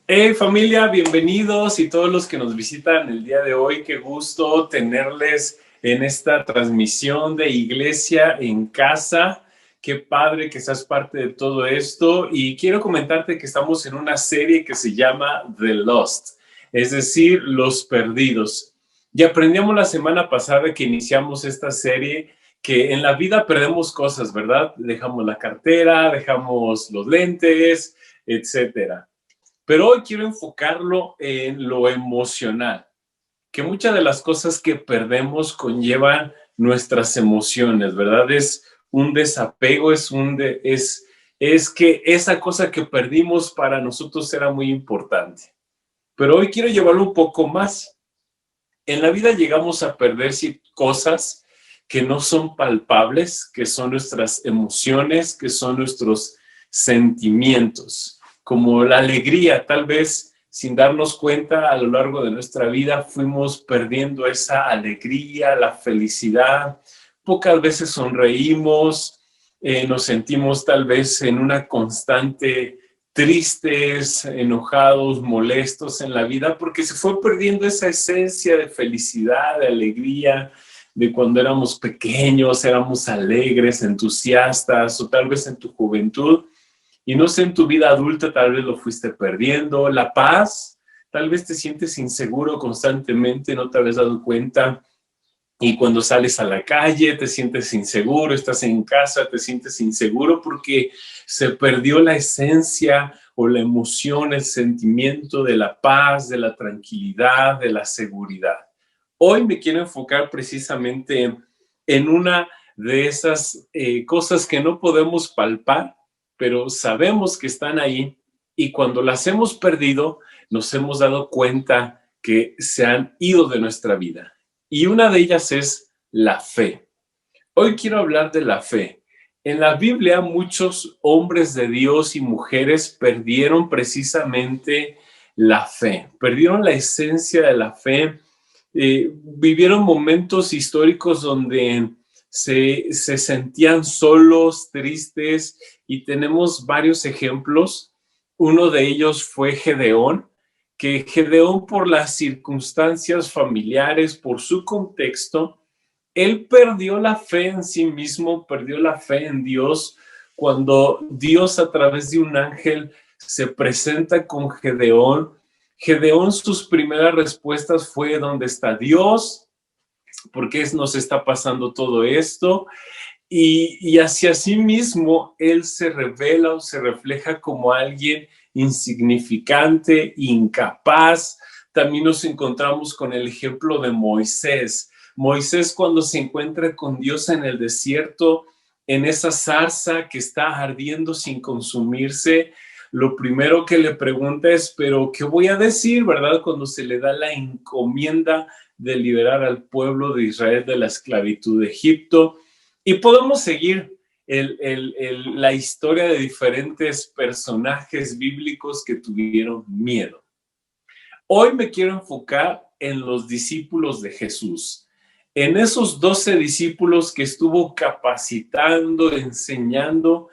Hey familia, bienvenidos y todos los que nos visitan el día de hoy. Qué gusto tenerles en esta transmisión de Iglesia en Casa. Qué padre que seas parte de todo esto y quiero comentarte que estamos en una serie que se llama The Lost, es decir, Los Perdidos. Y aprendimos la semana pasada que iniciamos esta serie que en la vida perdemos cosas, ¿verdad? Dejamos la cartera, dejamos los lentes, etcétera. Pero hoy quiero enfocarlo en lo emocional, que muchas de las cosas que perdemos conllevan nuestras emociones, ¿verdad? Es un desapego, es que esa cosa que perdimos para nosotros era muy importante. Pero hoy quiero llevarlo un poco más. En la vida llegamos a perder cosas que no son palpables, que son nuestras emociones, que son nuestros sentimientos, como la alegría. Tal vez sin darnos cuenta a lo largo de nuestra vida fuimos perdiendo esa alegría, la felicidad. Pocas veces sonreímos, nos sentimos tal vez en una constante tristes, enojados, molestos en la vida, porque se fue perdiendo esa esencia de felicidad, de alegría, de cuando éramos pequeños, éramos alegres, entusiastas, o tal vez en tu juventud, y no sé, en tu vida adulta tal vez lo fuiste perdiendo. La paz, tal vez te sientes inseguro constantemente, no te habías dado cuenta. Y cuando sales a la calle te sientes inseguro, estás en casa, te sientes inseguro porque se perdió la esencia o la emoción, el sentimiento de la paz, de la tranquilidad, de la seguridad. Hoy me quiero enfocar precisamente en una de esas cosas que no podemos palpar, pero sabemos que están ahí y cuando las hemos perdido, nos hemos dado cuenta que se han ido de nuestra vida. Y una de ellas es la fe. Hoy quiero hablar de la fe. En la Biblia muchos hombres de Dios y mujeres perdieron precisamente la fe, perdieron la esencia de la fe, vivieron momentos históricos donde se sentían solos, tristes, y tenemos varios ejemplos. Uno de ellos fue Gedeón, que Gedeón, por las circunstancias familiares, por su contexto, él perdió la fe en sí mismo, perdió la fe en Dios, cuando Dios a través de un ángel se presenta con Gedeón. Gedeón, sus primeras respuestas fue: ¿dónde está Dios? ¿Por qué nos está pasando todo esto? Y hacia sí mismo él se revela o se refleja como alguien insignificante, incapaz. También nos encontramos con el ejemplo de Moisés. Moisés, cuando se encuentra con Dios en el desierto, en esa zarza que está ardiendo sin consumirse, lo primero que le pregunta es: ¿pero qué voy a decir, verdad? Cuando se le da la encomienda de liberar al pueblo de Israel de la esclavitud de Egipto. Y podemos seguir la historia de diferentes personajes bíblicos que tuvieron miedo. Hoy me quiero enfocar en los discípulos de Jesús, en esos 12 discípulos que estuvo capacitando, enseñando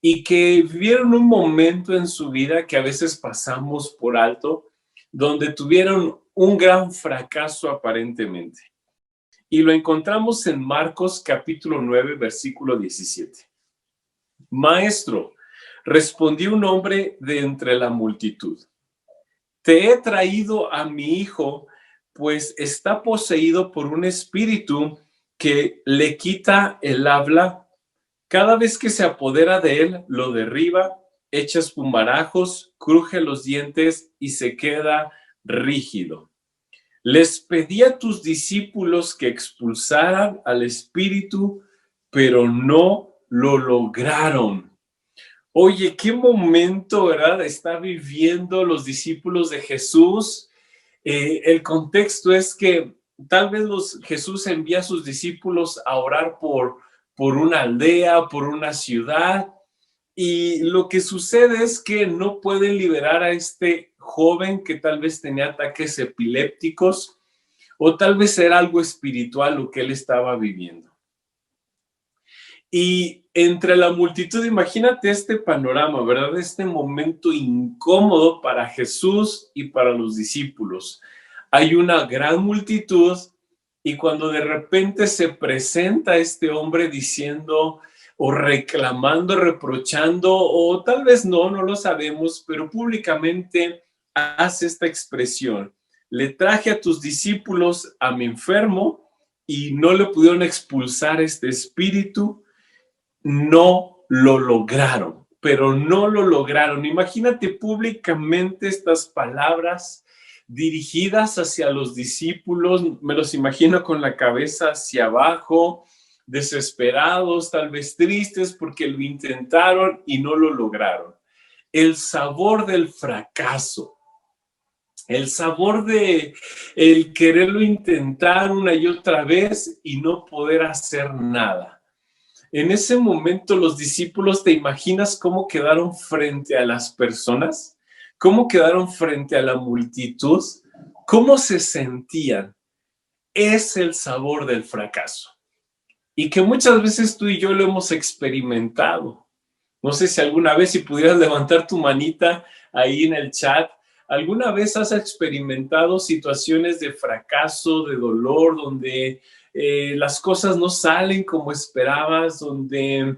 y que vivieron un momento en su vida que a veces pasamos por alto, donde tuvieron un gran fracaso aparentemente. Y lo encontramos en Marcos capítulo 9, versículo 17. Maestro, respondió un hombre de entre la multitud: te he traído a mi hijo, pues está poseído por un espíritu que le quita el habla. Cada vez que se apodera de él, lo derriba, echa espumarajos, cruje los dientes y se queda rígido. Les pedí a tus discípulos que expulsaran al espíritu, pero no lo lograron. Oye, qué momento, ¿verdad? Está viviendo los discípulos de Jesús. El contexto es que tal vez Jesús envía a sus discípulos a orar por una aldea, por una ciudad, y lo que sucede es que no pueden liberar a este joven que tal vez tenía ataques epilépticos, o tal vez era algo espiritual lo que él estaba viviendo. Y entre la multitud, imagínate este panorama, ¿verdad? Este momento incómodo para Jesús y para los discípulos. Hay una gran multitud y cuando de repente se presenta este hombre diciendo o reclamando, reprochando, o tal vez no lo sabemos, pero públicamente hace esta expresión: le traje a tus discípulos a mi enfermo y no le pudieron expulsar este espíritu. No lo lograron, pero no lo lograron. Imagínate públicamente estas palabras dirigidas hacia los discípulos, me los imagino con la cabeza hacia abajo, desesperados, tal vez tristes porque lo intentaron y no lo lograron. El sabor del fracaso, el sabor de el quererlo intentar una y otra vez y no poder hacer nada. En ese momento los discípulos, ¿te imaginas cómo quedaron frente a las personas? ¿Cómo quedaron frente a la multitud? ¿Cómo se sentían? Es el sabor del fracaso. Y que muchas veces tú y yo lo hemos experimentado. No sé si alguna vez, si pudieras levantar tu manita ahí en el chat, ¿alguna vez has experimentado situaciones de fracaso, de dolor, donde las cosas no salen como esperabas, donde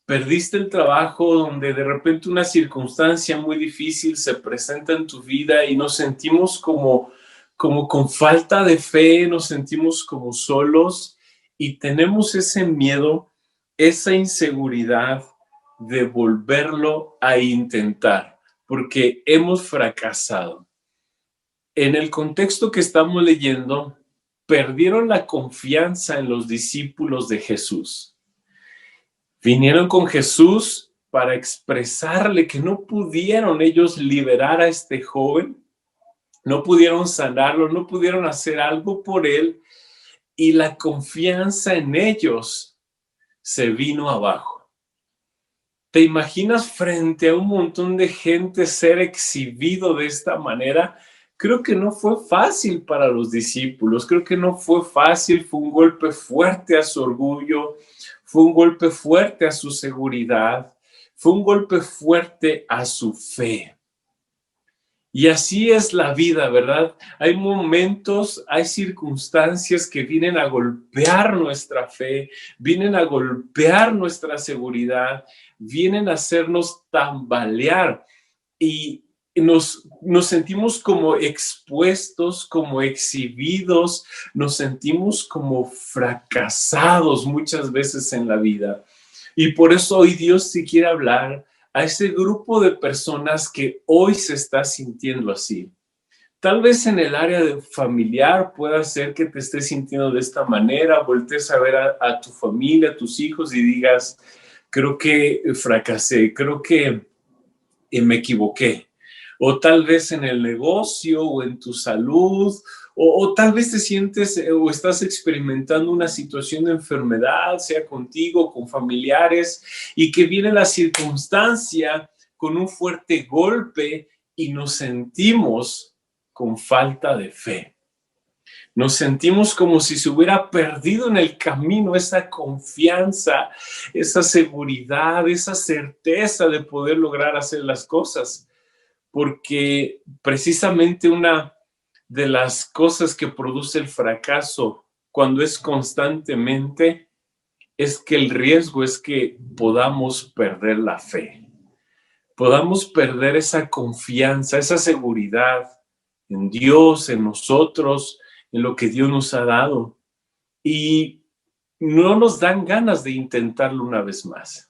perdiste el trabajo, donde de repente una circunstancia muy difícil se presenta en tu vida y nos sentimos como con falta de fe, nos sentimos como solos y tenemos ese miedo, esa inseguridad de volverlo a intentar, porque hemos fracasado? En el contexto que estamos leyendo, perdieron la confianza en los discípulos de Jesús. Vinieron con Jesús para expresarle que no pudieron ellos liberar a este joven, no pudieron sanarlo, no pudieron hacer algo por él, y la confianza en ellos se vino abajo. ¿Te imaginas frente a un montón de gente ser exhibido de esta manera? Creo que no fue fácil para los discípulos, creo que no fue fácil, fue un golpe fuerte a su orgullo, fue un golpe fuerte a su seguridad, fue un golpe fuerte a su fe. Y así es la vida, ¿verdad? Hay momentos, hay circunstancias que vienen a golpear nuestra fe, vienen a golpear nuestra seguridad, vienen a hacernos tambalear y nos sentimos como expuestos, como exhibidos, nos sentimos como fracasados muchas veces en la vida. Y por eso hoy Dios sí quiere hablar a ese grupo de personas que hoy se está sintiendo así. Tal vez en el área familiar pueda ser que te estés sintiendo de esta manera, voltees a ver a tu familia, a tus hijos y digas, creo que fracasé, creo que me equivoqué. O tal vez en el negocio o en tu salud, o tal vez te sientes o estás experimentando una situación de enfermedad, sea contigo, con familiares, y que viene la circunstancia con un fuerte golpe y nos sentimos con falta de fe. Nos sentimos como si se hubiera perdido en el camino esa confianza, esa seguridad, esa certeza de poder lograr hacer las cosas. Porque precisamente una de las cosas que produce el fracaso cuando es constantemente es que el riesgo es que podamos perder la fe, podamos perder esa confianza, esa seguridad en Dios, en nosotros, en lo que Dios nos ha dado. Y no nos dan ganas de intentarlo una vez más.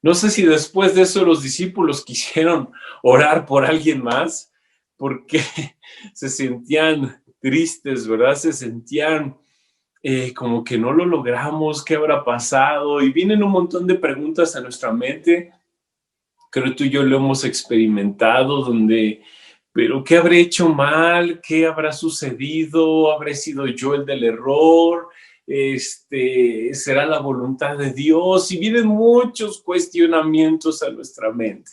No sé si después de eso los discípulos quisieron orar por alguien más, porque se sentían tristes, ¿verdad? Se sentían como que no lo logramos, ¿qué habrá pasado? Y vienen un montón de preguntas a nuestra mente. Creo que tú y yo lo hemos experimentado, donde, pero ¿qué habré hecho mal? ¿Qué habrá sucedido? ¿Habré sido yo el del error? ¿Será la voluntad de Dios? Y vienen muchos cuestionamientos a nuestra mente.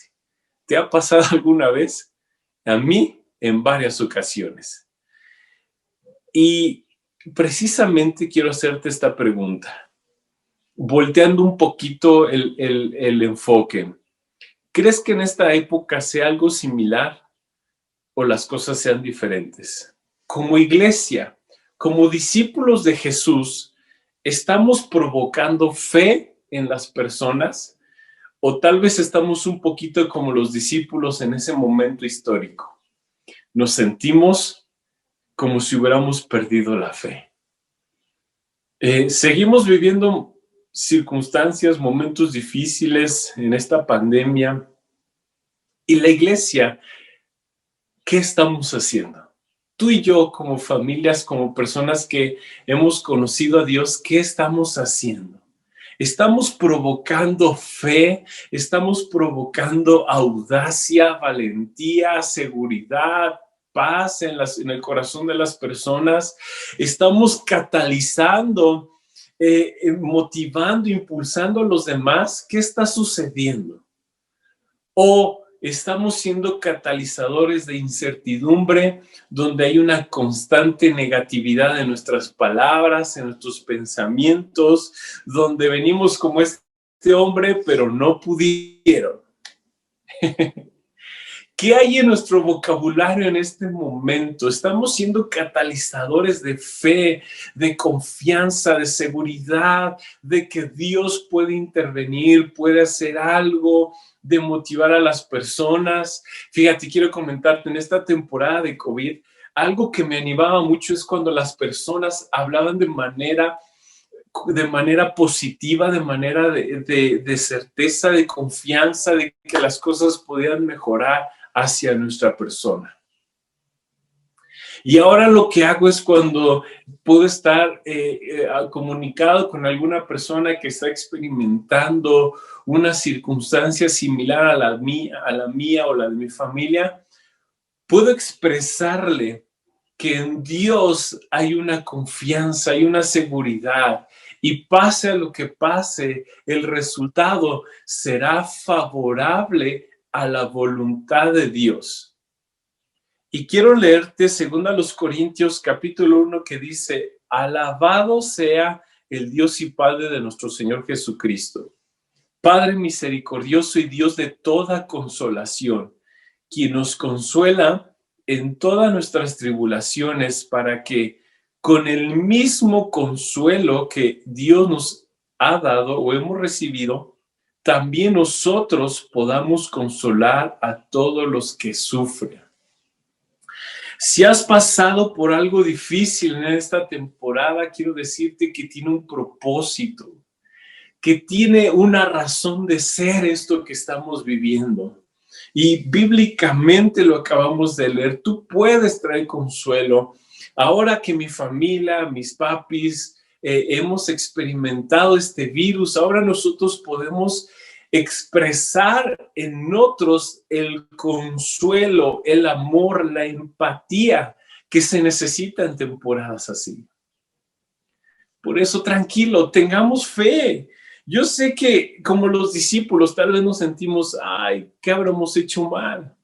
¿Te ha pasado alguna vez? A mí, en varias ocasiones. Y precisamente quiero hacerte esta pregunta. volteando un poquito el enfoque, ¿crees que en esta época sea algo similar o las cosas sean diferentes? Como iglesia, como discípulos de Jesús, ¿estamos provocando fe en las personas o tal vez estamos un poquito como los discípulos en ese momento histórico? Nos sentimos como si hubiéramos perdido la fe. Seguimos viviendo circunstancias, momentos difíciles en esta pandemia. Y la iglesia, ¿qué estamos haciendo? Tú y yo, como familias, como personas que hemos conocido a Dios, ¿qué estamos haciendo? Estamos provocando fe, estamos provocando audacia, valentía, seguridad, paz en el corazón de las personas. Estamos catalizando, motivando, impulsando a los demás. ¿Qué está sucediendo? O estamos siendo catalizadores de incertidumbre, donde hay una constante negatividad en nuestras palabras, en nuestros pensamientos, donde venimos como este hombre, pero no pudieron. ¿Qué hay en nuestro vocabulario en este momento? Estamos siendo catalizadores de fe, de confianza, de seguridad, de que Dios puede intervenir, puede hacer algo, de motivar a las personas. Fíjate, quiero comentarte, en esta temporada de COVID, algo que me animaba mucho es cuando las personas hablaban de manera positiva, de manera de certeza, de confianza, de que las cosas podían mejorar hacia nuestra persona. Y ahora lo que hago es cuando puedo estar comunicado con alguna persona que está experimentando una circunstancia similar a la mía o la de mi familia, puedo expresarle que en Dios hay una confianza, hay una seguridad, y pase a lo que pase, el resultado será favorable a la voluntad de Dios. Y quiero leerte 2 Corintios capítulo 1 que dice: alabado sea el Dios y Padre de nuestro Señor Jesucristo, Padre misericordioso y Dios de toda consolación, quien nos consuela en todas nuestras tribulaciones, para que con el mismo consuelo que Dios nos ha dado o hemos recibido, también nosotros podamos consolar a todos los que sufren. Si has pasado por algo difícil en esta temporada, quiero decirte que tiene un propósito, que tiene una razón de ser esto que estamos viviendo. Y bíblicamente lo acabamos de leer. Tú puedes traer consuelo. Ahora que mi familia, mis papis, hemos experimentado este virus, ahora nosotros podemos expresar en otros el consuelo, el amor, la empatía que se necesita en temporadas así. Por eso, tranquilo, tengamos fe. Yo sé que como los discípulos tal vez nos sentimos, ay, ¿qué habremos hecho mal?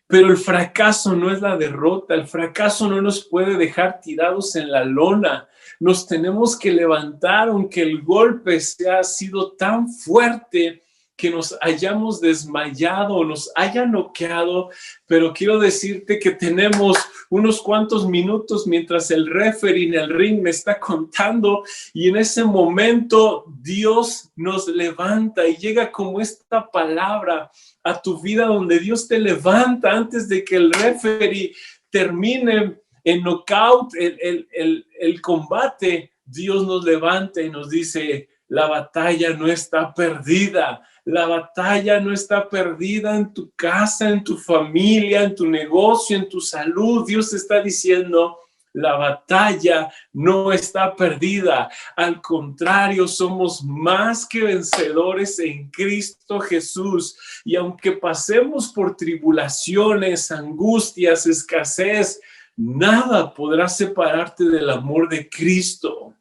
Pero el fracaso no es la derrota, el fracaso no nos puede dejar tirados en la lona. Nos tenemos que levantar aunque el golpe ha sido tan fuerte que nos hayamos desmayado o nos haya noqueado, pero quiero decirte que tenemos unos cuantos minutos mientras el referee en el ring me está contando, y en ese momento Dios nos levanta y llega como esta palabra a tu vida, donde Dios te levanta antes de que el referee termine en knockout el combate. Dios nos levanta y nos dice: la batalla no está perdida. La batalla no está perdida en tu casa, en tu familia, en tu negocio, en tu salud. Dios está diciendo: la batalla no está perdida. Al contrario, somos más que vencedores en Cristo Jesús. Y aunque pasemos por tribulaciones, angustias, escasez, nada podrá separarte del amor de Cristo.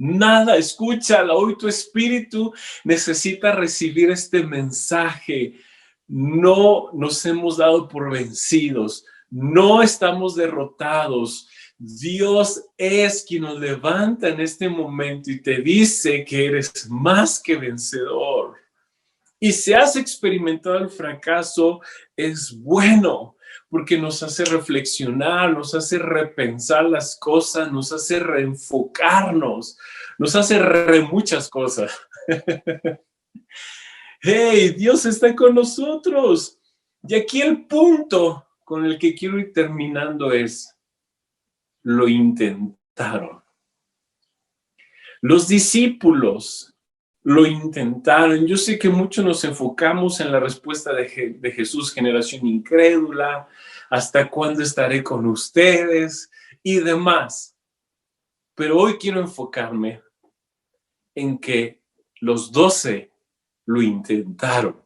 Nada, escúchala, hoy tu espíritu necesita recibir este mensaje. No nos hemos dado por vencidos, no estamos derrotados. Dios es quien nos levanta en este momento y te dice que eres más que vencedor. Y si has experimentado el fracaso, es bueno, porque nos hace reflexionar, nos hace repensar las cosas, nos hace reenfocarnos, nos hace muchas cosas. ¡Hey! Dios está con nosotros. Y aquí el punto con el que quiero ir terminando es, lo intentaron. Los discípulos lo intentaron. Yo sé que muchos nos enfocamos en la respuesta de Jesús, generación incrédula, ¿hasta cuándo estaré con ustedes? Y demás. Pero hoy quiero enfocarme en que los 12 lo intentaron.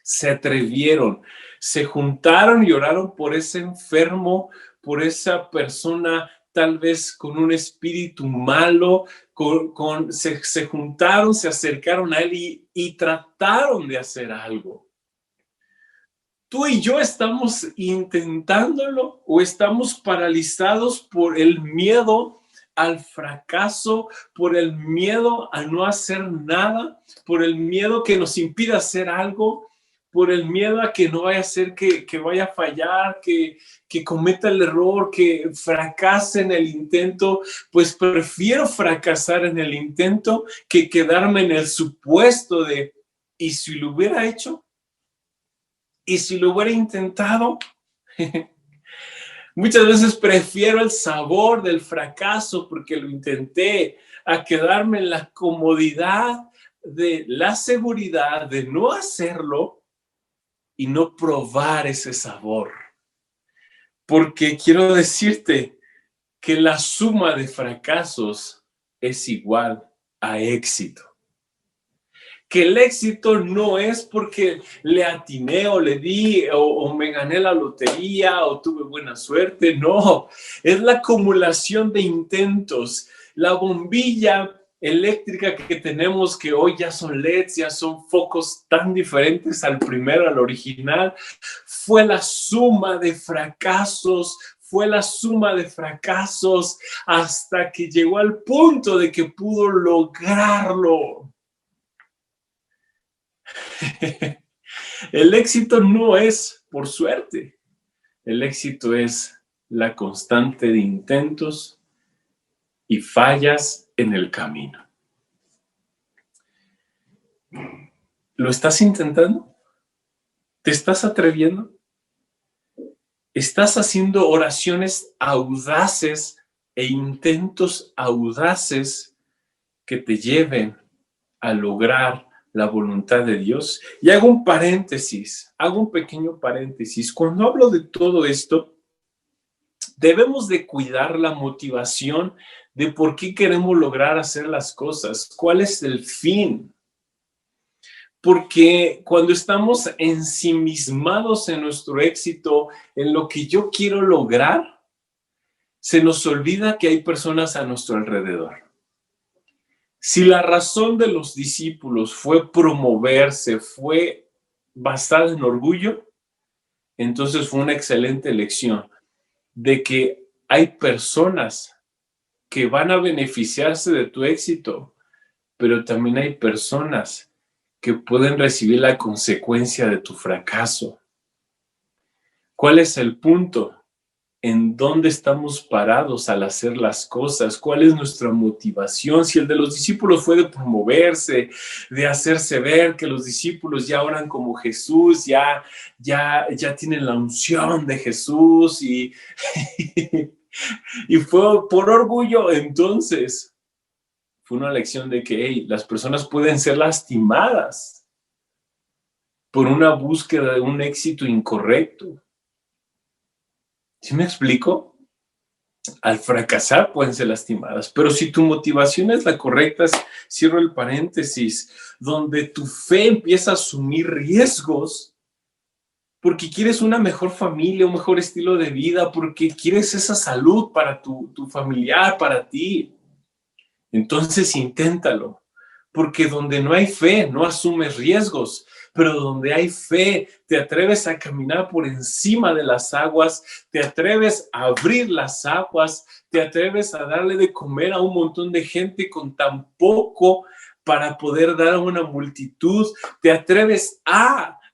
Se atrevieron, se juntaron y oraron por ese enfermo, por esa persona tal vez con un espíritu malo, se juntaron, se acercaron a él y trataron de hacer algo. ¿Tú y yo estamos intentándolo o estamos paralizados por el miedo al fracaso, por el miedo a no hacer nada, por el miedo que nos impida hacer algo, por el miedo a que no vaya a ser que vaya a fallar, que cometa el error, que fracase en el intento? Pues prefiero fracasar en el intento que quedarme en el supuesto de, ¿y si lo hubiera hecho? ¿Y si lo hubiera intentado? Muchas veces prefiero el sabor del fracaso porque lo intenté a quedarme en la comodidad de la seguridad de no hacerlo y no probar ese sabor. Porque quiero decirte que la suma de fracasos es igual a éxito. Que el éxito no es porque le atiné o le di o me gané la lotería o tuve buena suerte, no, es la acumulación de intentos. La bombilla eléctrica que tenemos, que hoy ya son LEDs, ya son focos tan diferentes al primero, al original, fue la suma de fracasos, hasta que llegó al punto de que pudo lograrlo. El éxito no es por suerte. El éxito es la constante de intentos y fallas en el camino. ¿Lo estás intentando? ¿Te estás atreviendo? ¿Estás haciendo oraciones audaces e intentos audaces que te lleven a lograr la voluntad de Dios? Y hago un pequeño paréntesis. Cuando hablo de todo esto, debemos de cuidar la motivación de por qué queremos lograr hacer las cosas. ¿Cuál es el fin? Porque cuando estamos ensimismados en nuestro éxito, en lo que yo quiero lograr, se nos olvida que hay personas a nuestro alrededor. Si la razón de los discípulos fue promoverse, fue basada en orgullo, entonces fue una excelente lección de que hay personas que van a beneficiarse de tu éxito, pero también hay personas que pueden recibir la consecuencia de tu fracaso. ¿Cuál es el punto? ¿En dónde estamos parados al hacer las cosas? ¿Cuál es nuestra motivación? Si el de los discípulos fue de promoverse, de hacerse ver, que los discípulos ya oran como Jesús, ya tienen la unción de Jesús y fue por orgullo, entonces fue una lección de que las personas pueden ser lastimadas por una búsqueda de un éxito incorrecto. ¿Sí me explico? Al fracasar pueden ser lastimadas, pero si tu motivación es la correcta, cierro el paréntesis, donde tu fe empieza a asumir riesgos porque quieres una mejor familia, un mejor estilo de vida, porque quieres esa salud para tu familiar, para ti. Entonces inténtalo, porque donde no hay fe, no asumes riesgos, pero donde hay fe, te atreves a caminar por encima de las aguas, te atreves a abrir las aguas, te atreves a darle de comer a un montón de gente con tan poco para poder dar a una multitud, te atreves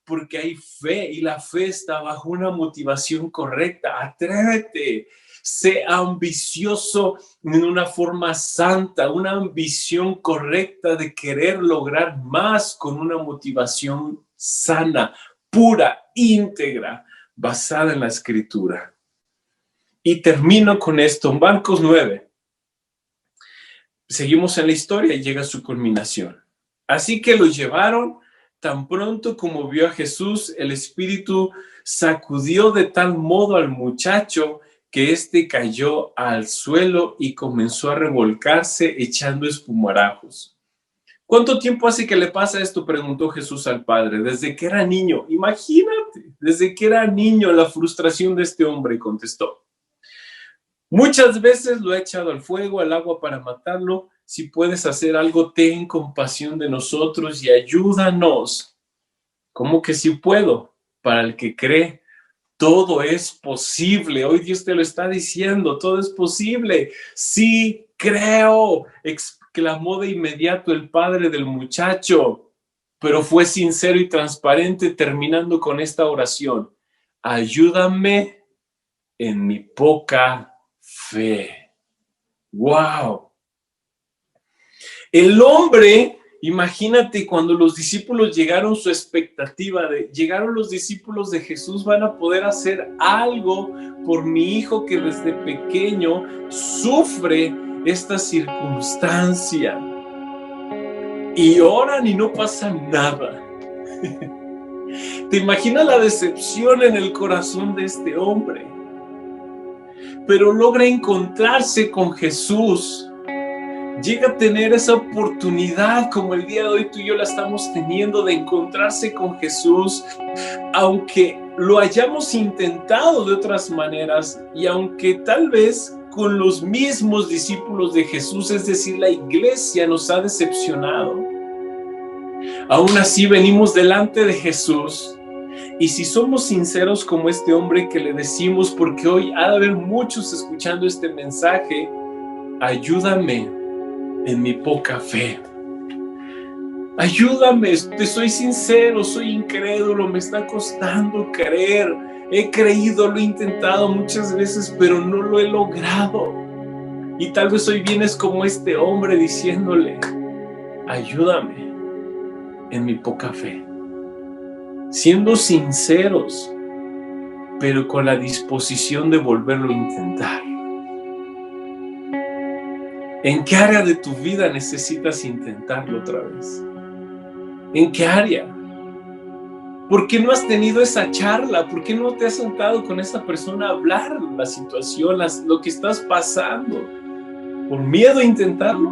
porque hay fe y la fe está bajo una motivación correcta. Atrévete, sé ambicioso en una forma santa, una ambición correcta de querer lograr más con una motivación sana, pura, íntegra, basada en la Escritura. Y termino con esto, en Marcos 9. Seguimos en la historia y llega a su culminación. Así que lo llevaron. Tan pronto como vio a Jesús, el espíritu sacudió de tal modo al muchacho que éste cayó al suelo y comenzó a revolcarse echando espumarajos. ¿Cuánto tiempo hace que le pasa esto?, preguntó Jesús al padre. Desde que era niño. Imagínate, desde que era niño la frustración de este hombre, contestó. Muchas veces lo he echado al fuego, al agua para matarlo. Si puedes hacer algo, ten compasión de nosotros y ayúdanos. ¿Cómo que sí puedo? Para el que cree, todo es posible. Hoy Dios te lo está diciendo, todo es posible. Sí, creo, exclamó de inmediato el padre del muchacho, pero fue sincero y transparente, terminando con esta oración. Ayúdame en mi poca fe. ¡Wow! El hombre, imagínate, cuando los discípulos llegaron, su expectativa de, llegaron los discípulos de Jesús, van a poder hacer algo por mi hijo que desde pequeño sufre esta circunstancia. Y oran y no pasa nada. ¿Te imaginas la decepción en el corazón de este hombre? Pero logra encontrarse con Jesús. Llega a tener esa oportunidad como el día de hoy tú y yo la estamos teniendo de encontrarse con Jesús, aunque lo hayamos intentado de otras maneras y aunque tal vez con los mismos discípulos de Jesús, es decir, la iglesia nos ha decepcionado. Aún así venimos delante de Jesús y si somos sinceros como este hombre que le decimos, porque hoy ha de haber muchos escuchando este mensaje, ayúdame en mi poca fe. Ayúdame, te soy sincero, soy incrédulo, me está costando creer. He creído, lo he intentado muchas veces, pero no lo he logrado. Y tal vez hoy vienes como este hombre diciéndole, ayúdame en mi poca fe. Siendo sinceros, pero con la disposición de volverlo a intentar. ¿En qué área de tu vida necesitas intentarlo otra vez? ¿En qué área? ¿Por qué no has tenido esa charla? ¿Por qué no te has sentado con esa persona a hablar la situación, lo que estás pasando? ¿Por miedo a intentarlo?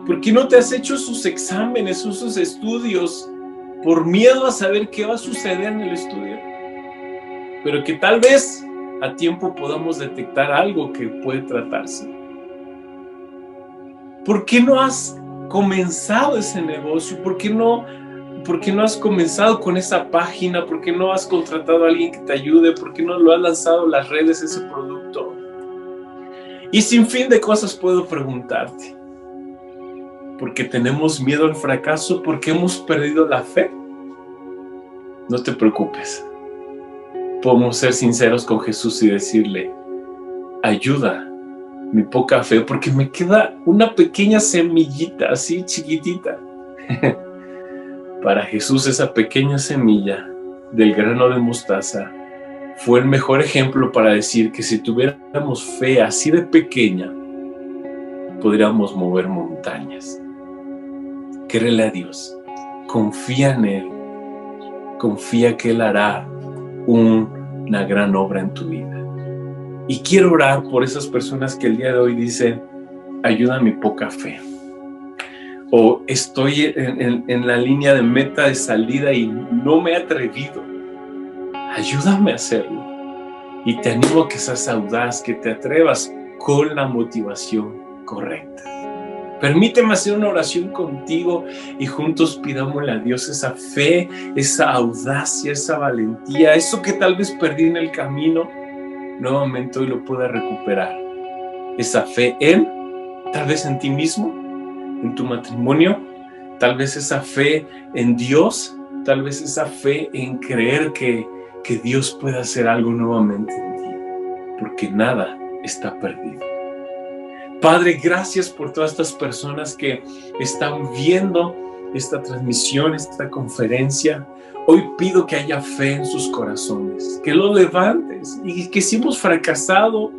¿Por qué no te has hecho sus exámenes, sus estudios? ¿Por miedo a saber qué va a suceder en el estudio? Pero que tal vez a tiempo podamos detectar algo que puede tratarse. ¿Por qué no has comenzado ese negocio? ¿Por qué no has comenzado con esa página? ¿Por qué no has contratado a alguien que te ayude? ¿Por qué no lo has lanzado a las redes ese producto? Y sin fin de cosas puedo preguntarte. ¿Porque tenemos miedo al fracaso? ¿Porque hemos perdido la fe? No te preocupes. Podemos ser sinceros con Jesús y decirle, ayuda mi poca fe, porque me queda una pequeña semillita así chiquitita. Para Jesús esa pequeña semilla del grano de mostaza fue el mejor ejemplo para decir que si tuviéramos fe así de pequeña, podríamos mover montañas. Créele a Dios, confía en Él, confía que Él hará una gran obra en tu vida. Y quiero orar por esas personas que el día de hoy dicen, ayuda a mi poca fe. O estoy en la línea de meta de salida y no me he atrevido. Ayúdame a hacerlo. Y te animo a que seas audaz, que te atrevas con la motivación correcta. Permíteme hacer una oración contigo y juntos pidámosle a Dios esa fe, esa audacia, esa valentía, eso que tal vez perdí en el camino, nuevamente hoy lo pueda recuperar. Esa fe tal vez en ti mismo, en tu matrimonio, tal vez esa fe en Dios, tal vez esa fe en creer que Dios puede hacer algo nuevamente en ti, porque nada está perdido. Padre, gracias por todas estas personas que están viendo esta transmisión, esta conferencia. Hoy pido que haya fe en sus corazones, que lo levantes y que si hemos fracasado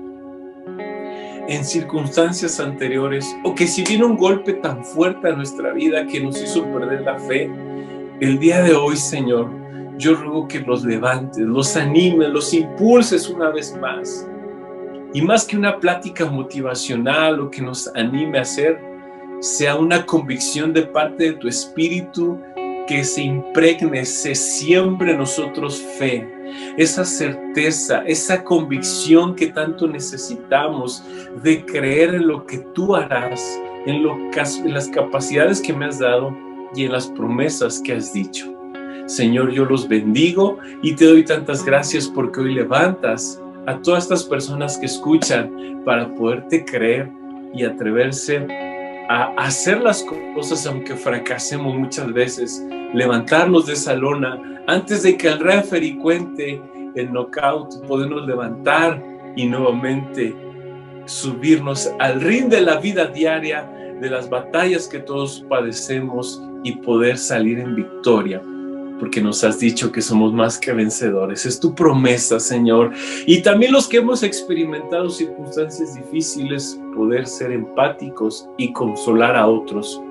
en circunstancias anteriores o que si viene un golpe tan fuerte a nuestra vida que nos hizo perder la fe, el día de hoy, Señor, yo ruego que los levantes, los animes, los impulses una vez más. Y más que una plática motivacional o que nos anime a hacer, sea una convicción de parte de tu espíritu que se impregne, se siembre en nosotros fe, esa certeza, esa convicción que tanto necesitamos de creer en lo que tú harás, en las capacidades que me has dado y en las promesas que has dicho. Señor, yo los bendigo y te doy tantas gracias porque hoy levantas a todas estas personas que escuchan para poderte creer y atreverse a hacer las cosas aunque fracasemos muchas veces, levantarnos de esa lona antes de que el referee cuente el knockout, podernos levantar y nuevamente subirnos al ring de la vida diaria, de las batallas que todos padecemos y poder salir en victoria. Porque nos has dicho que somos más que vencedores. Es tu promesa, Señor. Y también los que hemos experimentado circunstancias difíciles, poder ser empáticos y consolar a otros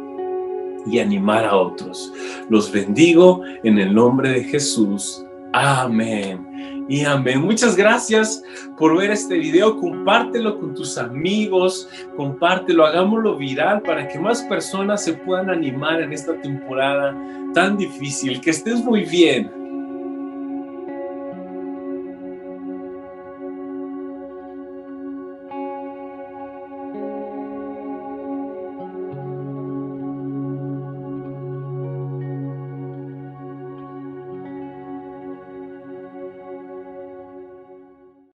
y animar a otros. Los bendigo en el nombre de Jesús. Amén. Y amén. Muchas gracias por ver este video. Compártelo con tus amigos, compártelo, hagámoslo viral para que más personas se puedan animar en esta temporada tan difícil. Que estés muy bien.